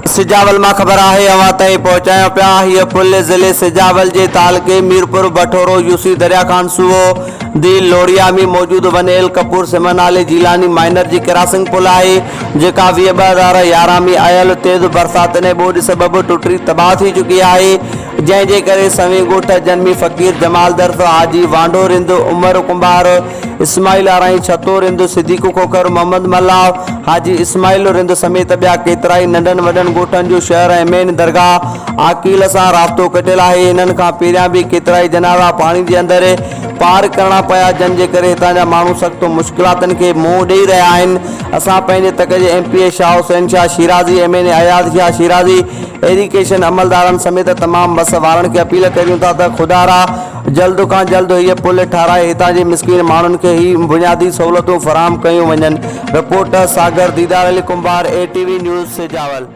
सिजावल में खबर है अवां ताईं पहुंचाया पिया। हीअ पुल ज़िले सिजावल के तालुके मीरपुर बठोरो यूसी दरिया खान सूबो दी लोरिया में मौजूद वनेल कपूर सिमन आले जीलानी माइनर की क्रॉसिंग पुल है जेका 2011 में आयल तेज़ बरसातने बोझ सबब टुटी तबाह थी चुकी है, जैसे करे सवी गोठ जन्मी फ़कीर जमाल दर्द हाजी वांडो रिंद उमर कुंभार इस्माइल आराई छतो रिंद सिद्दीक खोखर मोहम्मद मल्ला हाजी इस्माइल रिंद समेत ॿिया केतिराई नंढनि वॾनि ॻोठनि जो शहर ऐं मेन दरगाह आकील सां राब्तो कटियल आहे। इन्हनि खां पहिरियां बि केतिराई जनाज़ा पाणी जे अंदरि पार करणा पिया, जंहिंजे करे हितां जा माण्हू सख़्त मुश्किलातुनि खे मुंहुं ॾेई रहिया आहिनि। असां पंहिंजे तक जे MP Shah Hussain Shah Shirazi MN Ayaz Shah Shirazi education अमलदारनि समेत तमामु बस वारनि खे अपील करियूं था त खुदारा जल्द खां जल्द हीअ पुल ठाराए हितां जे मिसकीन माण्हुनि खे ही बुनियादी सहूलतूं फराहम कयूं वञनि। रिपोर्टर सागर दीदार अली कुंभार ATV न्यूज़ सिजावल।